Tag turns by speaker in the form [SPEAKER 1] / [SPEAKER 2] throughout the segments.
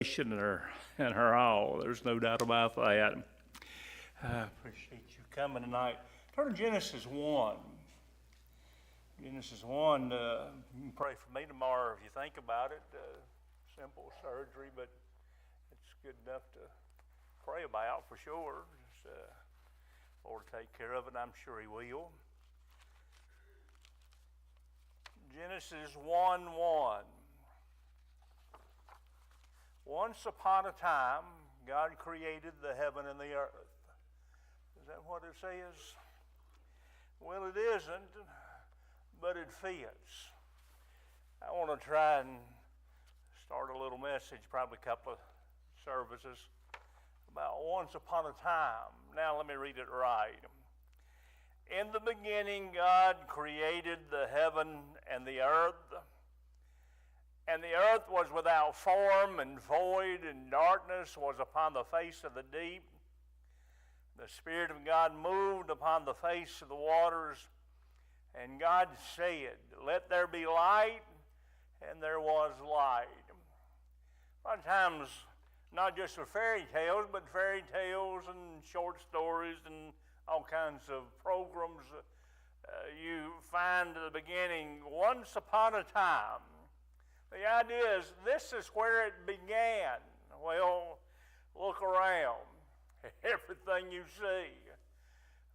[SPEAKER 1] And her all. There's no doubt about that. I appreciate you coming tonight. Turn to Genesis 1. Genesis 1, you can pray for me tomorrow if you think about it. Simple surgery, but it's good enough to pray about for sure. Just, Lord will take care of it, I'm sure He will. Genesis 1:1. Once upon a time, God created the heaven and the earth. Is that what it says? Well, it isn't, but it fits. I want to try and start a little message, probably a couple of services, about once upon a time. Now let me read it right. In the beginning, God created the heaven and the earth. And the earth was without form and void, and darkness was upon the face of the deep. The Spirit of God moved upon the face of the waters, and God said, "Let there be light," and there was light. A lot of times, not just for fairy tales, but fairy tales and short stories and all kinds of programs, you find at the beginning, once upon a time. The idea is this is where it began. Well, look around. Everything you see,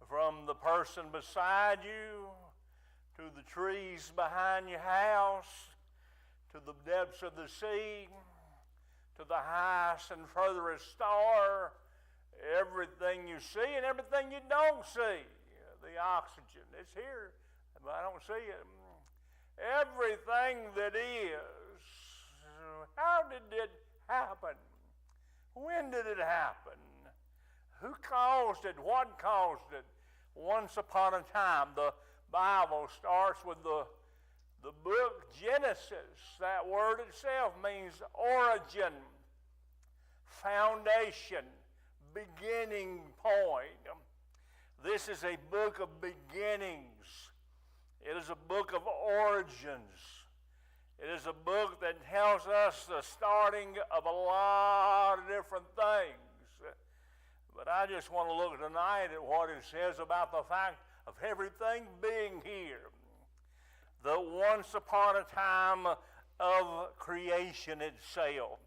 [SPEAKER 1] from the person beside you, to the trees behind your house, to the depths of the sea, to the highest and furthest star, everything you see and everything you don't see. The oxygen, it's here, but I don't see it. Everything that is. How did it happen? When did it happen? Who caused it? What caused it? Once upon a time. The Bible starts with the book Genesis. That word itself means origin, foundation, beginning point. This is a book of beginnings. It is a book of origins. It is a book that tells us the starting of a lot of different things. But I just want to look tonight at what it says about the fact of everything being here. The once upon a time of creation itself.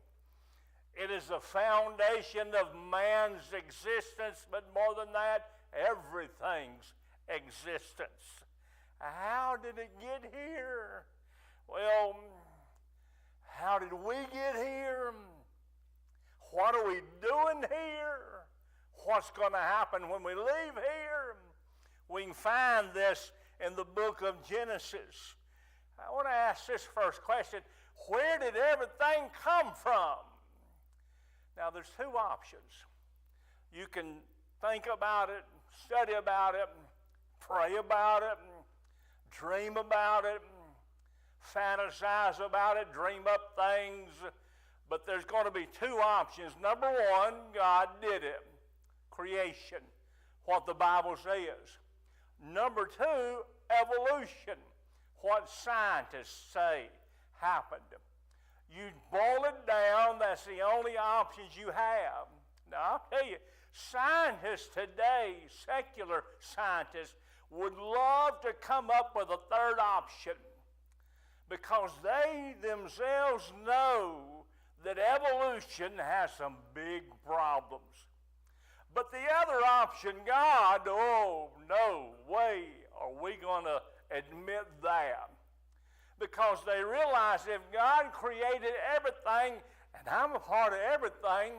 [SPEAKER 1] It is the foundation of man's existence, but more than that, everything's existence. How did it get here? Well, how did we get here? What are we doing here? What's going to happen when we leave here? We can find this in the book of Genesis. I want to ask this first question. Where did everything come from? Now, there's two options. You can think about it, study about it, pray about it, dream about it, fantasize about it, dream up things, but there's going to be two options. Number one, God did it, creation, what the Bible says. Number two, evolution, what scientists say happened. You boil it down, that's the only options you have. Now, I'll tell you, scientists today, secular scientists, would love to come up with a third option, because they themselves know that evolution has some big problems. But the other option, God, oh, no way are we going to admit that. Because they realize if God created everything, and I'm a part of everything,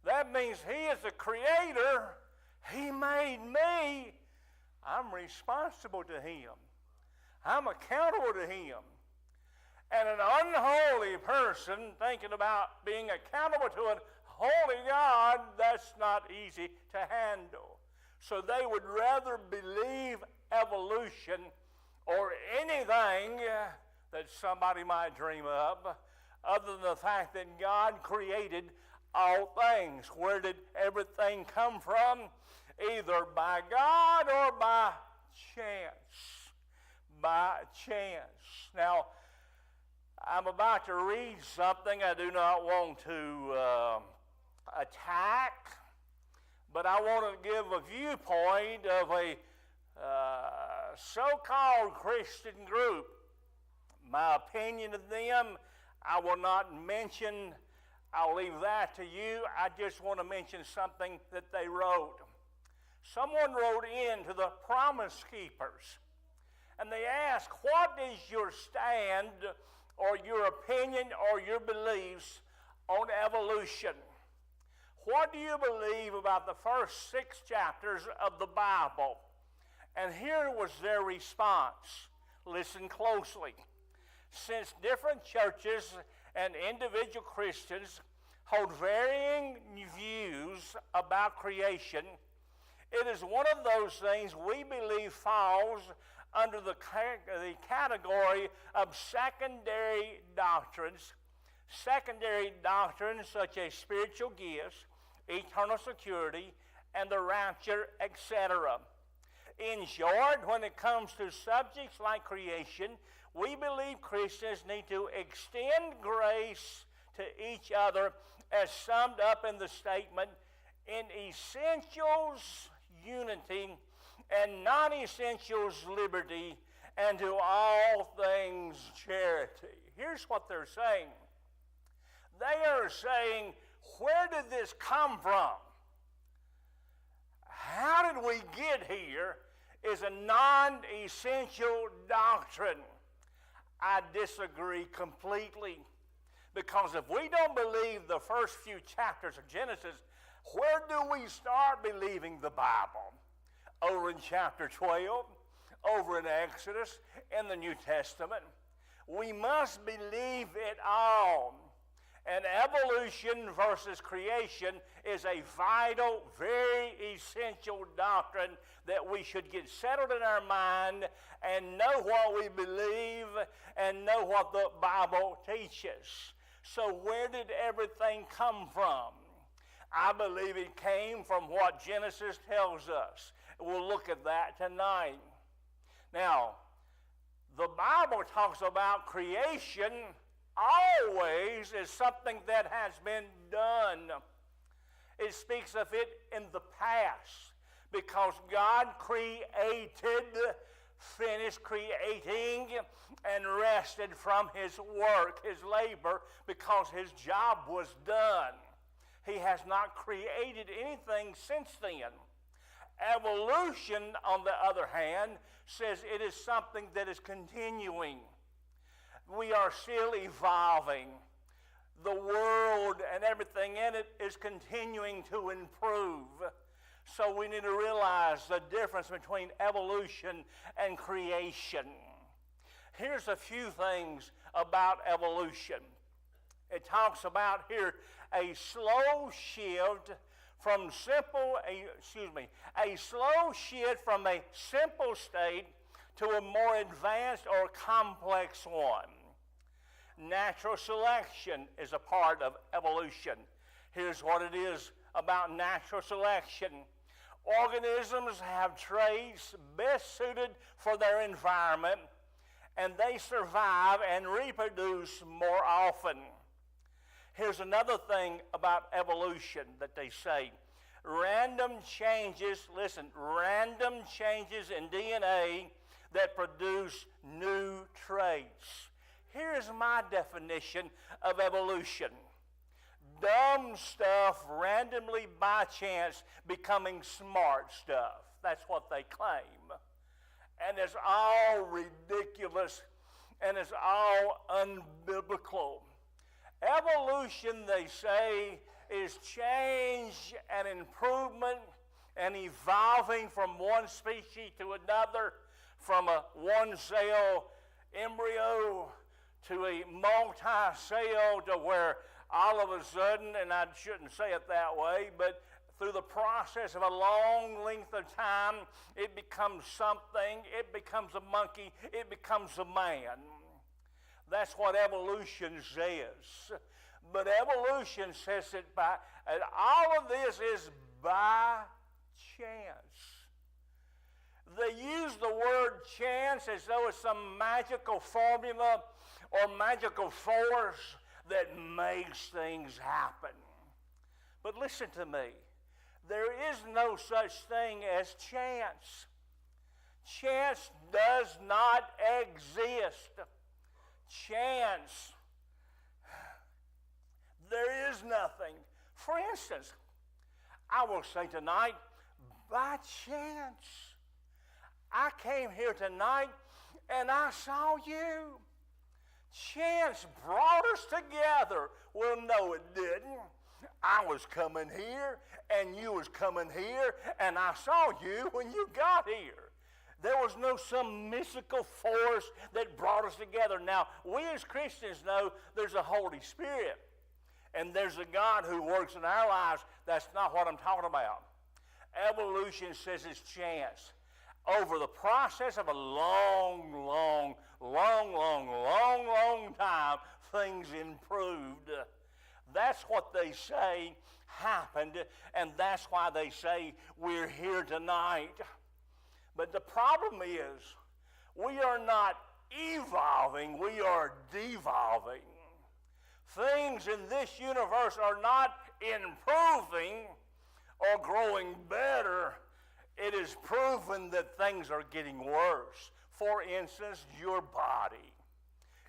[SPEAKER 1] that means He is the creator. He made me. I'm responsible to Him. I'm accountable to Him. And an unholy person thinking about being accountable to a holy God, that's not easy to handle. So they would rather believe evolution or anything that somebody might dream up, other than the fact that God created all things. Where did everything come from? Either by God or by chance. By chance. Now, I'm about to read something I do not want to attack, but I want to give a viewpoint of a so-called Christian group. My opinion of them, I will not mention. I'll leave that to you. I just want to mention something that they wrote. Someone wrote in to the Promise Keepers, and they asked, what is your stand or your opinion or your beliefs on evolution? What do you believe about the first 6 chapters of the Bible? And here was their response. Listen closely. Since different churches and individual Christians hold varying views about creation, it is one of those things we believe falls under the category of secondary doctrines. Secondary doctrines such as spiritual gifts, eternal security, and the rapture, etc. In short, when it comes to subjects like creation, we believe Christians need to extend grace to each other as summed up in the statement, in essentials, unity, and non-essentials, liberty, and to all things, charity. Here's what they're saying. They are saying, where did this come from? How did we get here is a non-essential doctrine. I disagree completely, because if we don't believe the first few chapters of Genesis, where do we start believing the Bible? Over in chapter 12, over in Exodus, in the New Testament. We must believe it all. And evolution versus creation is a vital, very essential doctrine that we should get settled in our mind and know what we believe and know what the Bible teaches. So where did everything come from? I believe it came from what Genesis tells us. We'll look at that tonight. Now, the Bible talks about creation always as something that has been done. It speaks of it in the past because God finished creating, and rested from his work, his labor, because his job was done. He has not created anything since then. Evolution, on the other hand, says it is something that is continuing. We are still evolving. The world and everything in it is continuing to improve. So we need to realize the difference between evolution and creation. Here's a few things about evolution. It talks about here a slow shift from a slow shift from a simple state to a more advanced or complex one. Natural selection is a part of evolution. Here's what it is about natural selection. Organisms have traits best suited for their environment, and they survive and reproduce more often. Here's another thing about evolution that they say. Random changes in DNA that produce new traits. Here's my definition of evolution. Dumb stuff randomly by chance becoming smart stuff. That's what they claim. And it's all ridiculous and it's all unbiblical. Evolution, they say, is change and improvement and evolving from one species to another, from a one-cell embryo to a multi-cell, to where all of a sudden, and I shouldn't say it that way, but through the process of a long length of time, it becomes something, it becomes a monkey, it becomes a man. That's what evolution says. But evolution says that all of this is by chance. They use the word chance as though it's some magical formula or magical force that makes things happen. But listen to me. There is no such thing as chance. Chance does not exist. Chance, there is nothing. For instance, I will say tonight, by chance, I came here tonight and I saw you. Chance brought us together. Well, no, it didn't. I was coming here and you was coming here and I saw you when you got here. There was no some mystical force that brought us together. Now, we as Christians know there's a Holy Spirit and there's a God who works in our lives. That's not what I'm talking about. Evolution says it's chance. Over the process of a long time, things improved. That's what they say happened, and that's why they say we're here tonight. But the problem is, we are not evolving, we are devolving. Things in this universe are not improving or growing better. It is proven that things are getting worse. For instance, your body.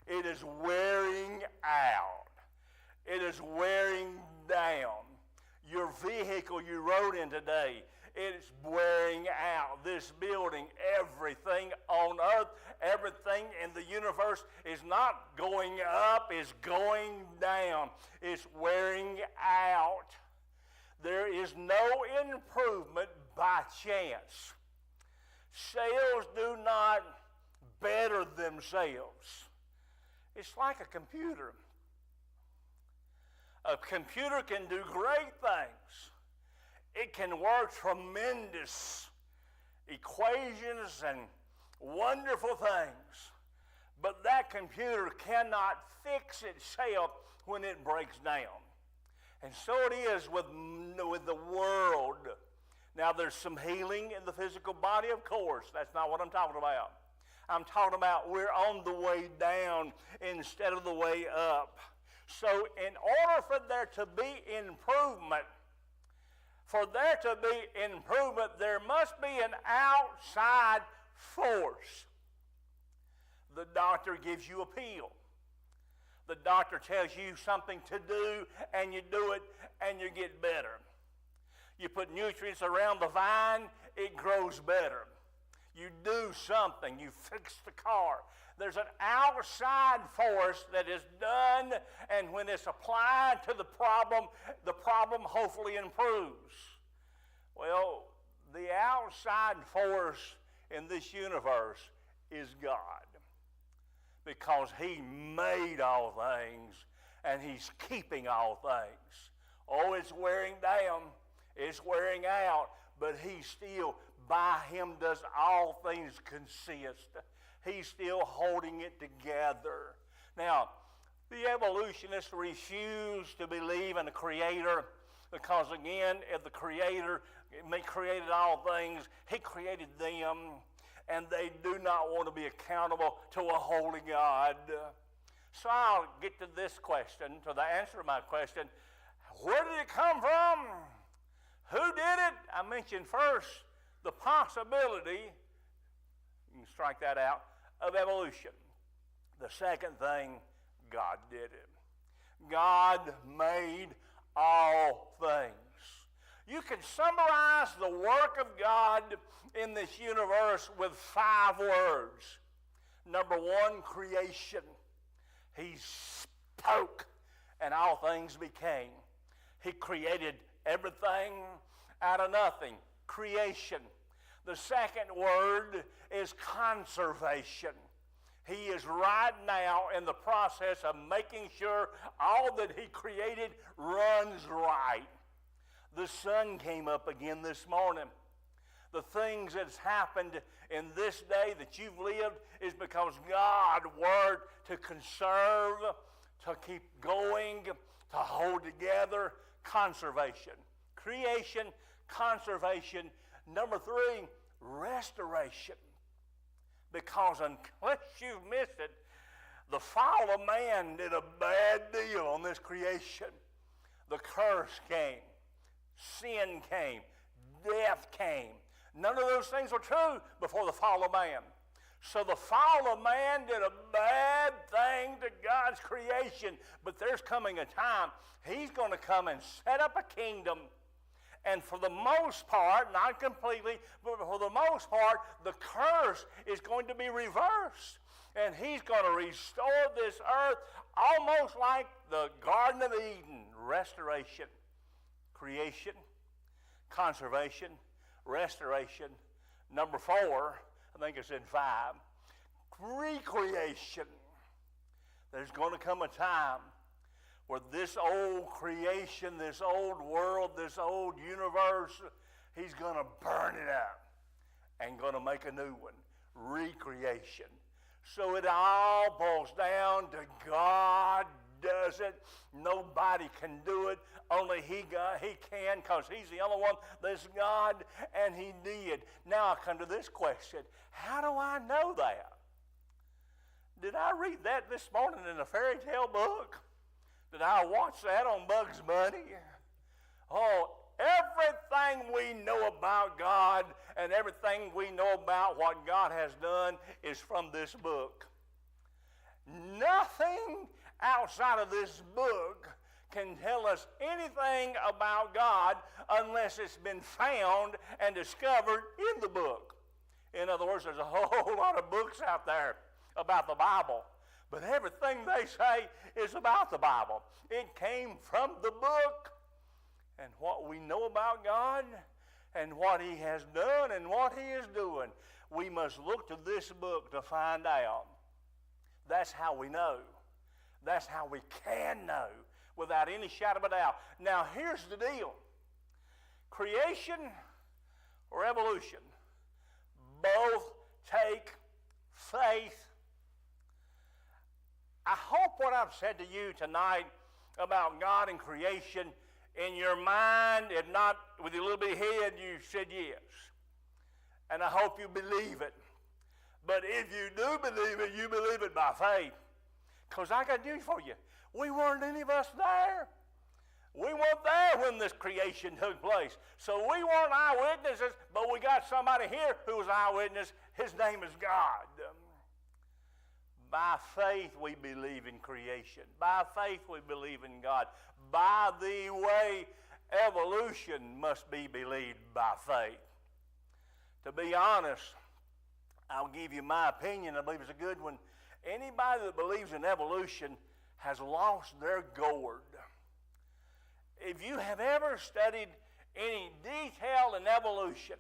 [SPEAKER 1] It is wearing out. It is wearing down. Your vehicle you rode in today, it's wearing out. This building, everything on earth, everything in the universe is not going up, it's going down. It's wearing out. There is no improvement by chance. Sales do not better themselves. It's like a computer. A computer can do great things. It can work tremendous equations and wonderful things. But that computer cannot fix itself when it breaks down. And so it is with the world. Now, there's some healing in the physical body, of course. That's not what I'm talking about. I'm talking about we're on the way down instead of the way up. So in order for there to be improvement, there must be an outside force. The doctor gives you a pill. The doctor tells you something to do, and you do it, and you get better. You put nutrients around the vine, it grows better. You do something, you fix the car. There's an outside force that is done, and when it's applied to the problem hopefully improves. Well, the outside force in this universe is God, because He made all things, and He's keeping all things. Oh, it's wearing down, it's wearing out, but He still, by Him does all things consist. He's still holding it together. Now, the evolutionists refuse to believe in a creator because, again, if the creator created all things, He created them, and they do not want to be accountable to a holy God. So I'll get to this question, to the answer to my question. Where did it come from? Who did it? I mentioned first the possibility, you can strike that out, of evolution. The second thing, God did it. God made all things. You can summarize the work of God in this universe with 5 words. Number 1, creation. He spoke and all things became. He created everything out of nothing. Creation. The second word is conservation. He is right now in the process of making sure all that He created runs right. The sun came up again this morning. The things that's happened in this day that you've lived is because God worked to conserve, to keep going, to hold together. Conservation. Creation, conservation. Number 3, restoration. Because unless you've missed it, The fall of man did a bad deal on this creation. The curse came. Sin came. Death came. None of those things were true before the fall of man. So the fall of man did a bad thing to God's creation. But there's coming a time he's going to come and set up a kingdom. And for the most part, not completely, but for the most part, the curse is going to be reversed. And he's going to restore this earth almost like the Garden of Eden. Restoration, creation, conservation, restoration. Number 4, I think it's in 5, recreation. There's going to come a time where this old creation, this old world, this old universe, he's going to burn it up and going to make a new one. Recreation. So it all boils down to God does it. Nobody can do it. Only he can, because he's the only one that's God, and he did. Now I come to this question. How do I know that? Did I read that this morning in a fairy tale book? Did I watch that on Bugs Bunny? Oh, everything we know about God and everything we know about what God has done is from this book. Nothing outside of this book can tell us anything about God unless it's been found and discovered in the book. In other words, there's a whole lot of books out there about the Bible, but everything they say is about the Bible. It came from the book. And what we know about God and what he has done and what he is doing, we must look to this book to find out. That's how we know. That's how we can know without any shadow of a doubt. Now, here's the deal. Creation or evolution, both take faith. I hope what I've said to you tonight about God and creation, in your mind, if not with your little bit head, you said yes. And I hope you believe it. But if you do believe it, you believe it by faith. Because I got news for you. We weren't any of us there. We weren't there when this creation took place. So we weren't eyewitnesses, but we got somebody here who was eyewitness. His name is God. By faith we believe in creation. By faith we believe in God. By the way, evolution must be believed by faith. To be honest, I'll give you my opinion. I believe it's a good one. Anybody that believes in evolution has lost their gourd. If you have ever studied any detail in evolution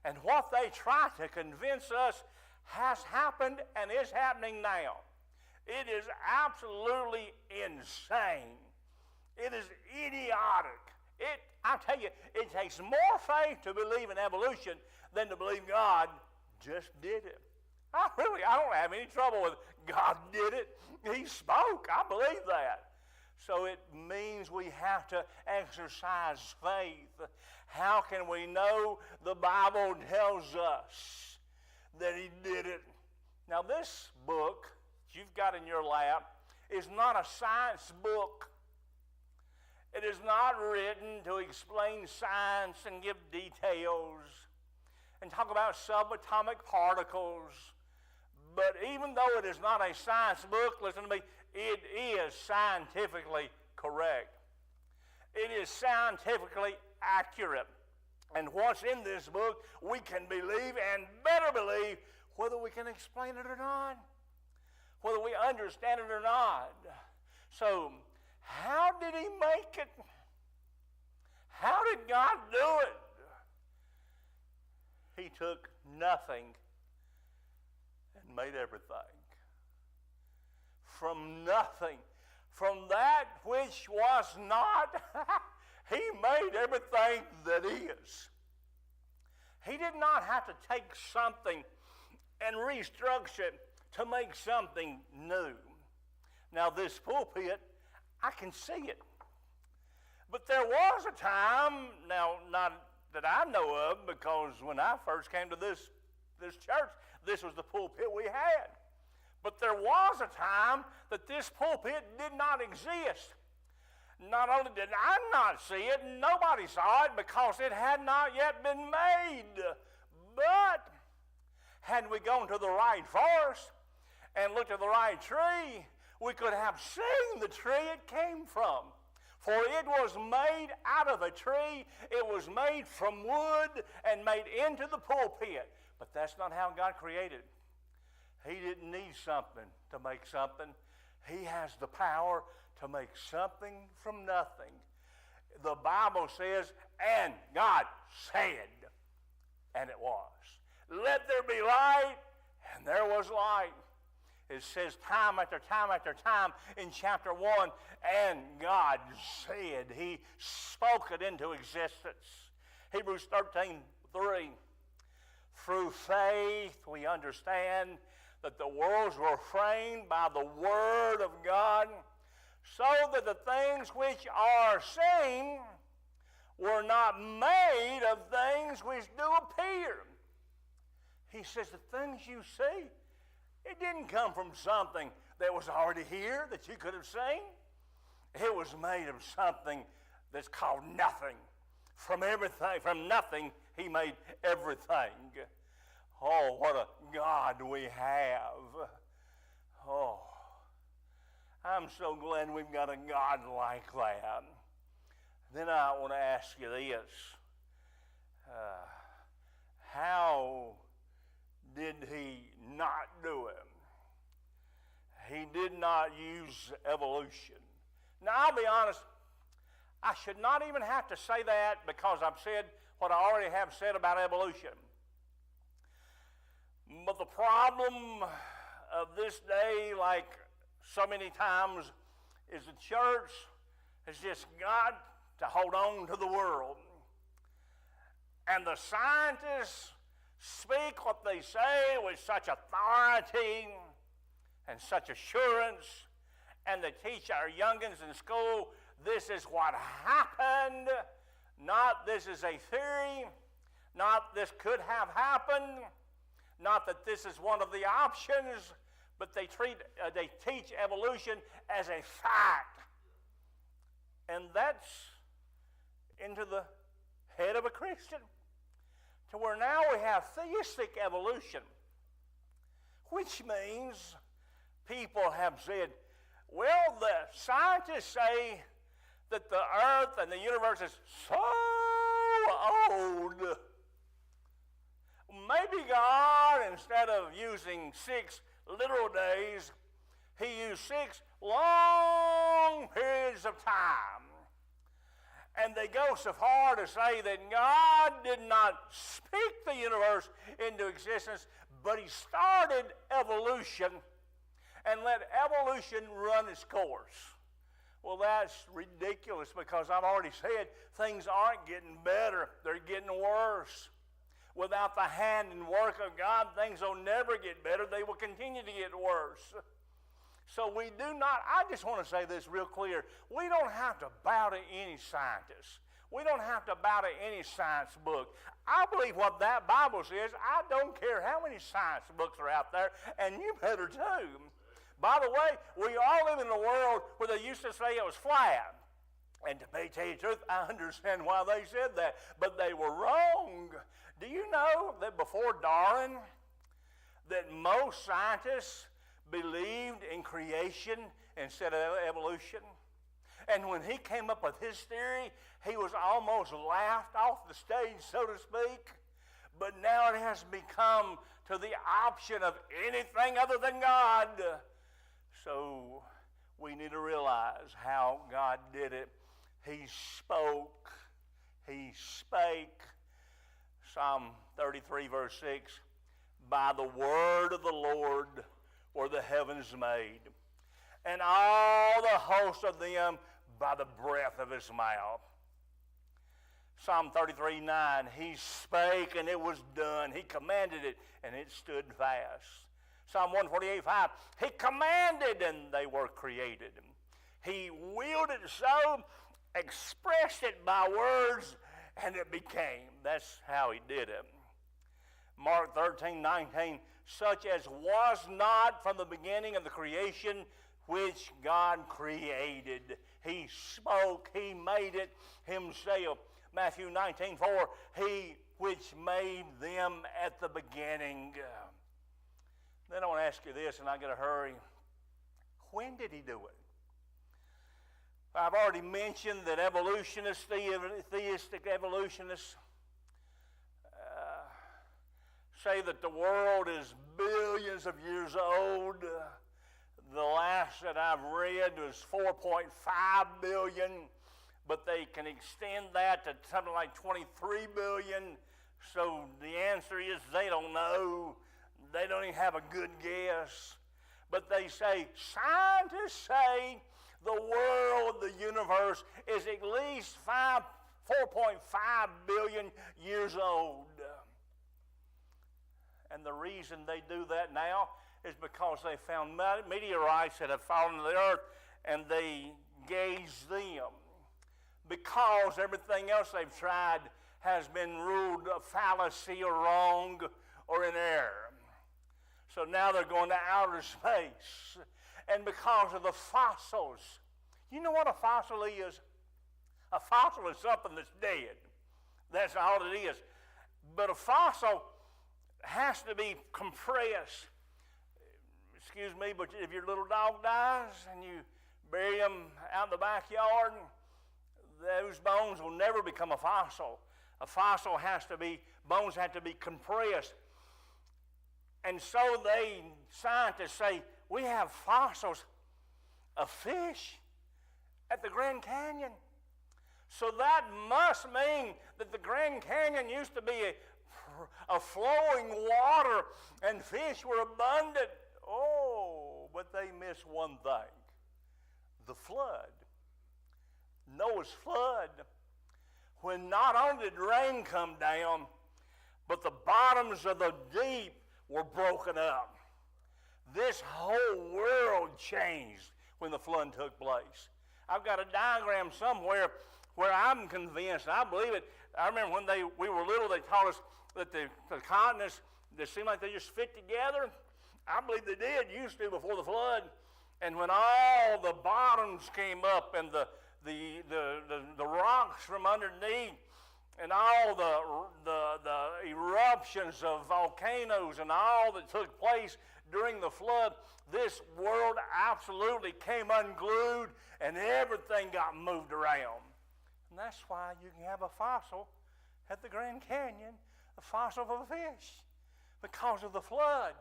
[SPEAKER 1] and what they try to convince us has happened and is happening now, it is absolutely insane. It is idiotic. I tell you, it takes more faith to believe in evolution than to believe God just did it. I don't have any trouble with God did it. He spoke. I believe that. So it means we have to exercise faith. How can we know? The Bible tells us that he did it. Now this book that you've got in your lap is not a science book. It is not written to explain science and give details and talk about subatomic particles. But even though it is not a science book, listen to me, it is scientifically correct. It is scientifically accurate. And what's in this book, we can believe and better believe whether we can explain it or not, whether we understand it or not. So, how did he make it? How did God do it? He took nothing and made everything. From nothing, from that which was not, he made everything that is. He did not have to take something and restructure it to make something new. Now this pulpit, I can see it. But there was a time, now not that I know of, because when I first came to this church, this was the pulpit we had. But there was a time that this pulpit did not exist. Not only did I not see it, nobody saw it because it had not yet been made. But had we gone to the right forest and looked at the right tree, we could have seen the tree it came from. For it was made out of a tree. It was made from wood and made into the pulpit. But that's not how God created. He didn't need something to make something. He has the power to make something from nothing. The Bible says, and God said, and it was. Let there be light, and there was light. It says time after time after time in chapter 1, and God said. He spoke it into existence. Hebrews 13:3. Through faith we understand that the worlds were framed by the word of God, so that the things which are seen were not made of things which do appear. He says the things you see, it didn't come from something that was already here that you could have seen. It was made of something that's called nothing. From everything, from nothing, he made everything. Oh, what a God we have. Oh, I'm so glad we've got a God like that. Then I want to ask you this. How did he not do it? He did not use evolution. Now, I'll be honest, I should not even have to say that because I've said what I already have said about evolution. But the problem of this day, like so many times, is the church has just got to hold on to the world. And the scientists speak what they say with such authority and such assurance, and they teach our youngins in school, this is what happened, not this is a theory, not this could have happened, not that this is one of the options, but they teach evolution as a fact. And that's into the head of a Christian. To where now we have theistic evolution, which means people have said, well, the scientists say that the earth and the universe is so old. Maybe God, instead of using 6 literal days, he used 6 long periods of time. And they go so far to say that God did not speak the universe into existence, but he started evolution and let evolution run its course. Well, that's ridiculous because I've already said things aren't getting better. They're getting worse. Without the hand and work of God, things will never get better. They will continue to get worse. So we do not, I just want to say this real clear. We don't have to bow to any scientist. We don't have to bow to any science book. I believe what that Bible says. I don't care how many science books are out there, and you better too. By the way, we all live in a world where they used to say it was flat. And to tell you the truth, I understand why they said that, but they were wrong. Do you know that before Darwin, that most scientists believed in creation instead of evolution? And when he came up with his theory, he was almost laughed off the stage, so to speak. But now it has become to the option of anything other than God. So we need to realize how God did it. He spoke. He spake. Psalm 33, verse 6, by the word of the Lord were the heavens made, and all the host of them by the breath of his mouth. Psalm 33, 9, he spake and it was done. He commanded it and it stood fast. Psalm 148, 5, he commanded and they were created. He willed it so, expressed it by words, and it became. That's how he did it. Mark 13, 19 such as was not from the beginning of the creation which God created. He spoke, He made it Himself. Matthew 19:4, He which made them at the beginning. Then I want to ask you this, and I got to hurry. When did He do it? I've already mentioned that evolutionists, theistic evolutionists, say that the world is billions of years old. The last that I've read was 4.5 billion, but they can extend that to something like 23 billion. So the answer is they don't know. They don't even have a good guess. But they say, scientists say the world, the universe, is at least 4.5 billion years old. And the reason they do that now is because they found meteorites that have fallen to the earth and they gauged them. Because everything else they've tried has been ruled a fallacy or wrong or in error. So now they're going to outer space. And because of the fossils, you know what a fossil is? A fossil is something that's dead. That's all it is. But a fossil has to be compressed. Excuse me, but if your little dog dies and you bury him out in the backyard, those bones will never become a fossil. A fossil bones have to be compressed. And so scientists say, we have fossils of fish at the Grand Canyon. So that must mean that the Grand Canyon used to be a flowing water and fish were abundant. Oh, but they miss one thing. The flood. Noah's flood. When not only did rain come down, but the bottoms of the deep were broken up. This whole world changed when the flood took place. I've got a diagram somewhere where I'm convinced, I believe it. I remember when we were little, they taught us that the continents, they seemed like they just fit together. I believe they did, used to before the flood. And when all the bottoms came up and the rocks from underneath and all the eruptions of volcanoes and all that took place during the flood, this world absolutely came unglued and everything got moved around. And that's why you can have a fossil at the Grand Canyon, a fossil of a fish, because of the flood.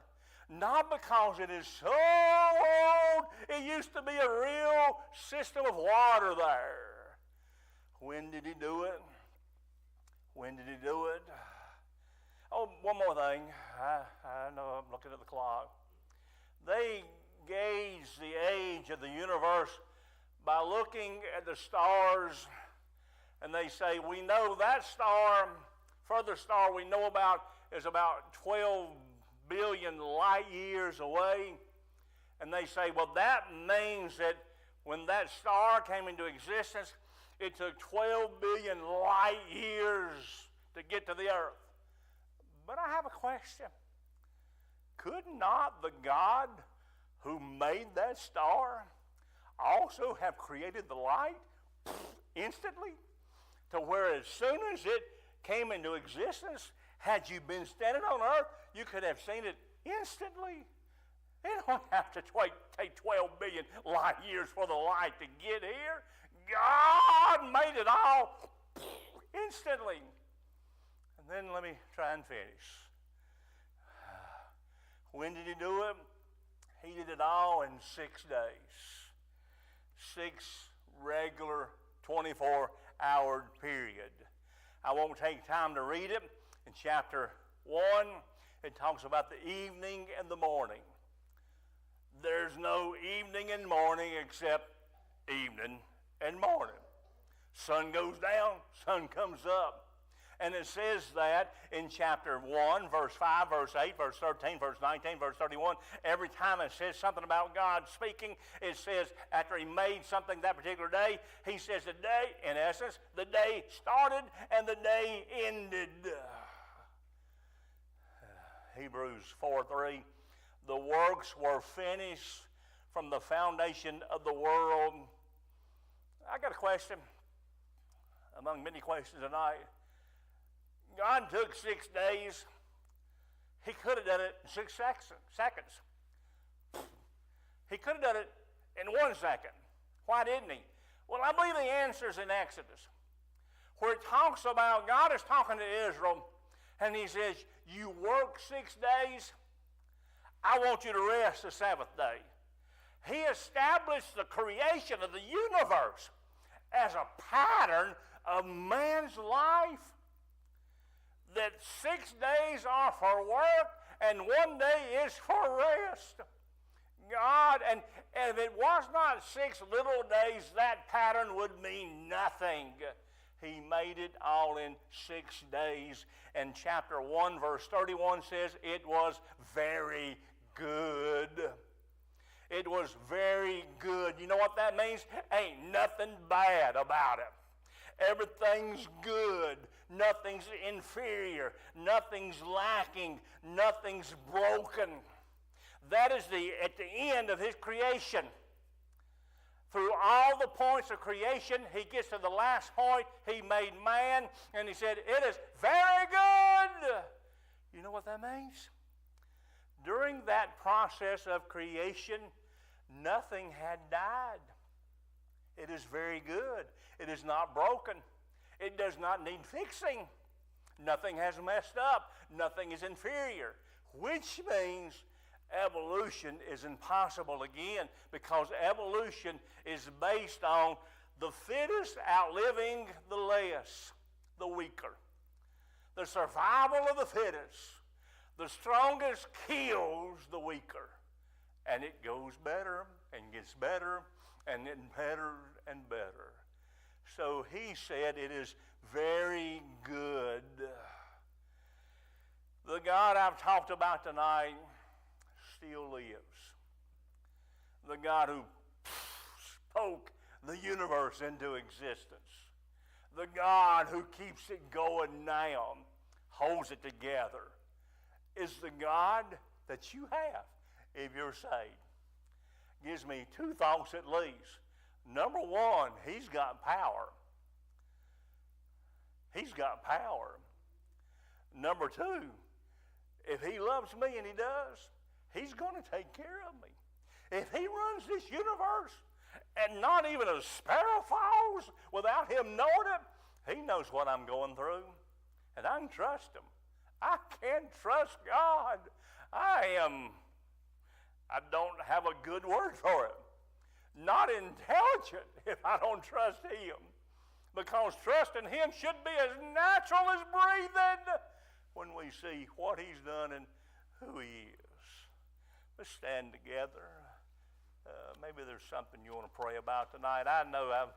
[SPEAKER 1] Not because it is so old, it used to be a real system of water there. When did He do it? When did He do it? Oh, one more thing. I know I'm looking at the clock. They gauge the age of the universe by looking at the stars, and they say, we know that star, further star we know about is about 12 billion light years away. And they say, well, that means that when that star came into existence, it took 12 billion light years to get to the earth. But I have a question. Could not the God who made that star also have created the light instantly? To where as soon as it came into existence, had you been standing on earth, you could have seen it instantly. You don't have to take 12 billion light years for the light to get here. God made it all instantly. And then let me try and finish. When did He do it? He did it all in 6 days. 6 regular 24-hour period. I won't take time to read it. In chapter 1, it talks about the evening and the morning. There's no evening and morning except evening and morning. Sun goes down, sun comes up. And it says that in chapter 1, verse 5, verse 8, verse 13, verse 19, verse 31, every time it says something about God speaking, it says after He made something that particular day, He says the day, in essence, the day started and the day ended. Hebrews 4:3. The works were finished from the foundation of the world. I got a question, among many questions tonight. God took 6 days. He could have done it in 6 seconds. He could have done it in 1 second. Why didn't he? Well, I believe the answer is in Exodus, where it talks about, God is talking to Israel, and he says, you work 6 days, I want you to rest the 7th day. He established the creation of the universe as a pattern of man's life, that 6 days are for work and 1 day is for rest. God, and if it was not 6 little days, that pattern would mean nothing. He made it all in 6 days. And chapter 1, verse 31 says, it was very good. It was very good. You know what that means? Ain't nothing bad about it. Everything's good. Nothing's inferior. Nothing's lacking. Nothing's broken. That is at the end of his creation. Through all the points of creation, he gets to the last point. He made man, and he said, it is very good. You know what that means? During that process of creation, nothing had died. It is very good. It is not broken. It does not need fixing. Nothing has messed up. Nothing is inferior, which means evolution is impossible again, because evolution is based on the fittest outliving the less, the weaker. The survival of the fittest. The strongest kills the weaker. And it goes better and gets better and then better and better. So he said it is very good. The God I've talked about tonight still lives. The God who spoke the universe into existence. The God who keeps it going now, holds it together, is the God that you have if you're saved. Gives me 2 thoughts at least. Number one, he's got power. He's got power. Number two, if he loves me, and he does, he's going to take care of me. If he runs this universe and not even a sparrow falls without him knowing it, he knows what I'm going through. And I can trust him. I can trust God. I don't have a good word for it. Not intelligent if I don't trust him. Because trusting him should be as natural as breathing when we see what he's done and who he is. Let's stand together. Maybe there's something you want to pray about tonight. I know I've